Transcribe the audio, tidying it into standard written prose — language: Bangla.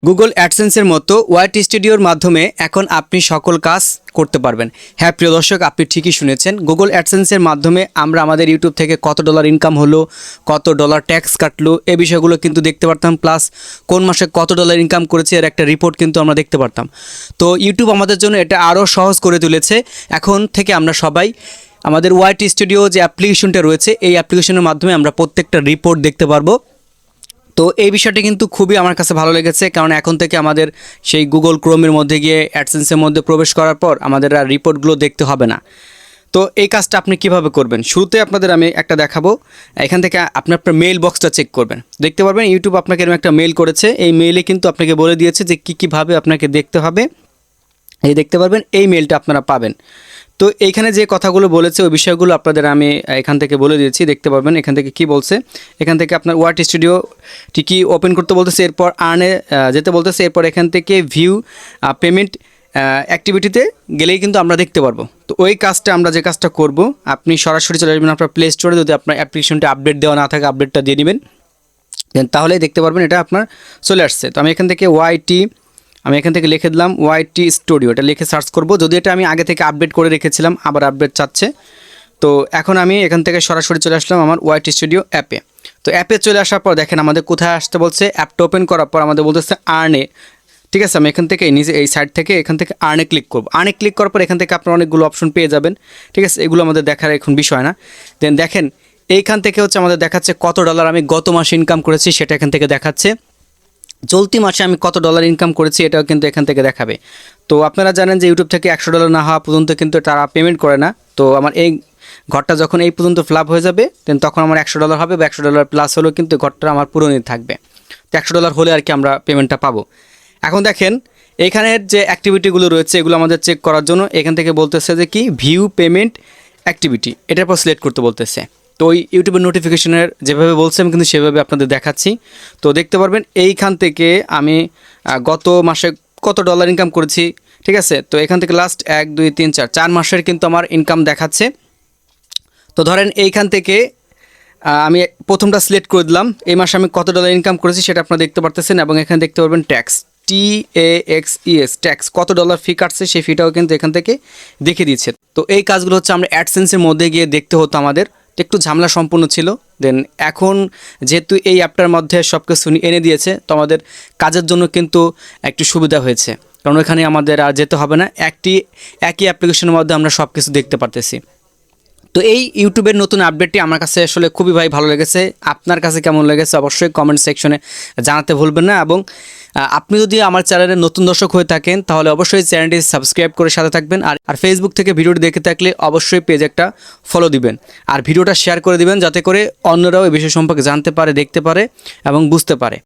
গুগল অ্যাডসেন্সের মতো ওয়াইট স্টুডিওর মাধ্যমে এখন আপনি সকল কাজ করতে পারবেন। হ্যাঁ প্রিয় দর্শক, আপনি ঠিকই শুনেছেন। গুগল অ্যাডসেন্সের মাধ্যমে আমরা আমাদের ইউটিউব থেকে কত ডলার ইনকাম হলো, কত ডলার ট্যাক্স কাটলো, এই বিষয়গুলো কিন্তু দেখতে পারতাম। প্লাস কোন মাসে কত ডলার ইনকাম করেছে এর একটা রিপোর্ট কিন্তু আমরা দেখতে পারতাম। তো ইউটিউব আমাদের জন্য এটা আরও সহজ করে তুলেছে। এখন থেকে আমরা সবাই আমাদের ওয়াইট স্টুডিও যে অ্যাপ্লিকেশনটা রয়েছে, এই অ্যাপ্লিকেশনের মাধ্যমে আমরা প্রত্যেকটা রিপোর্ট দেখতে পারবো। তো এই বিষয়টি কিন্তু খুবই আমার কাছে ভালো লেগেছে, কারণ এখন থেকে আমাদের সেই গুগল ক্রোমের মধ্যে গিয়ে অ্যাডসেন্সের মধ্যে প্রবেশ করার পর আমাদের আর রিপোর্টগুলো দেখতে হবে না। তো এই কাজটা আপনি কিভাবে করবেন, শুরুতে আপনাদের আমি একটা দেখাবো। এখান থেকে আপনি আপনার মেইল বক্সটা চেক করবেন, দেখতে পারবেন ইউটিউব আপনাকে এরকম একটা মেইল করেছে। এই মেইলে কিন্তু আপনাকে বলে দিয়েছে যে কীভাবে আপনাকে দেখতে হবে। এই দেখতে পারবেন এই মেইলটা আপনারা পাবেন। তো এইখানে যে কথাগুলো বলেছে ওই বিষয়গুলো আপনাদের আমি এখান থেকে বলে দিয়েছি, দেখতে পারবেন এখান থেকে কি বলছে। এখান থেকে আপনার ওয়াইট স্টুডিও ঠিকই ওপেন করতে বলতেছে, এরপর আর্নে যেতে বলতেছে, এরপর এখান থেকে ভিউ পেমেন্ট অ্যাক্টিভিটিতে গেলেই কিন্তু আমরা দেখতে পারবো। তো ওই কাজটা আমরা যে কাজটা করব, আপনি সরাসরি চলে আসবেন আপনার প্লে স্টোরে। যদি আপনার অ্যাপ্লিকেশনটা আপডেট দেওয়া না থাকে, আপডেটটা দিয়ে নেবেন, তাহলেই দেখতে পারবেন এটা আপনার চলে আসছে। তো আমি এখান থেকে আমি এখান থেকে লিখে দিলাম ওয়াইটি স্টুডিও, এটা লিখে সার্চ করব। যদি এটা আমি আগে থেকে আপডেট করে রেখেছিলাম, আবার আপডেট চাচ্ছে। তো এখন আমি এখান থেকে সরাসরি চলে আসলাম আমার ওয়াইটি স্টুডিও অ্যাপে। তো অ্যাপে চলে আসার পর দেখেন আমাদের কোথায় আসতে বলছে, অ্যাপটা ওপেন করার পর আমাদের বলতেছে আর্নে। ঠিক আছে, আমি এখান থেকে নিজে এই সাইড থেকে এখান থেকে আর্নে ক্লিক করব। আর্নে ক্লিক করার পর এখান থেকে আপনার অনেকগুলো অপশন পেয়ে যাবেন। ঠিক আছে, এগুলো আমাদের দেখার এখন বিষয় না। দেন দেখেন এইখান থেকে হচ্ছে আমাদের দেখাচ্ছে কত ডলার আমি গত মাসে ইনকাম করেছি, সেটা এখান থেকে দেখাচ্ছে। চলতি মাসে আমি কত ডলার ইনকাম করেছি এটাও কিন্তু এখান থেকে দেখাবে। তো আপনারা জানেন যে ইউটিউব থেকে $100 না হওয়া পর্যন্ত কিন্তু তারা পেমেন্ট করে না। তো আমার এই ঘরটা যখন এই পর্যন্ত ফ্লাপ হয়ে যাবে, দেন তখন আমার $100 হবে, বা $100 প্লাস হলেও কিন্তু ঘরটা আমার পুরোই থাকবে। তো $100 হলে আর কি আমরা পেমেন্টটা পাবো। এখন দেখেন এখানের যে অ্যাক্টিভিটিগুলো রয়েছে এগুলো আমাদের চেক করার জন্য এখান থেকে বলতেছে যে কি ভিউ পেমেন্ট অ্যাক্টিভিটি, এটার পর সিলেক্ট করতে বলতেছে। তো ওই ইউটিউবের নোটিফিকেশনের যেভাবে বলছে আমি কিন্তু সেভাবে আপনাদের দেখাচ্ছি। তো দেখতে পারবেন এইখান থেকে আমি গত মাসে কত ডলার ইনকাম করেছি। ঠিক আছে, তো এখান থেকে লাস্ট 1 2 3 4 4 মাসের কিন্তু আমার ইনকাম দেখাচ্ছে। তো ধরেন এইখান থেকে আমি প্রথমটা সিলেক্ট করে দিলাম, এই মাসে আমি কত ডলার ইনকাম করেছি সেটা আপনারা দেখতে পারতেছেন। এবং এখানে দেখতে পারবেন ট্যাক্স, TAXES ট্যাক্স, কত ডলার ফি কাটছে সেই ফিটাও কিন্তু এখান থেকে দেখে দিচ্ছে। তো এই কাজগুলো হচ্ছে আমরা অ্যাডসেন্সের মধ্যে গিয়ে দেখতে হতো, আমাদের একটু ঝামেলা সম্পন্ন ছিল। দেন এখন যেহেতু এই অ্যাপটার মধ্যে সব কিছু এনে দিয়েছে, তো আমাদের কাজের জন্য কিন্তু একটু সুবিধা হয়েছে, কারণ ওখানে আমাদের আর যেতে হবে না, একই অ্যাপ্লিকেশনের মধ্যে আমরা সব কিছু দেখতে পারতেছি। তো এই ইউটিউবের নতুন আপডেটটি আমার কাছে আসলে খুবই ভালো লেগেছে। আপনার কাছে কেমন লেগেছে অবশ্যই কমেন্ট সেকশনে জানাতে ভুলবেন না। এবং আপনি যদি আমার চ্যানেলের নতুন দর্শক হয়ে থাকেন তাহলে অবশ্যই চ্যানেলটি সাবস্ক্রাইব করে সাথে থাকবেন। আর ফেসবুক থেকে ভিডিওটি দেখে থাকলে অবশ্যই পেজ একটা ফলো দিবেন, আর ভিডিওটা শেয়ার করে দিবেন, যাতে করে অন্যরাও এই বিষয় সম্পর্কে জানতে পারে, দেখতে পারে এবং বুঝতে পারে।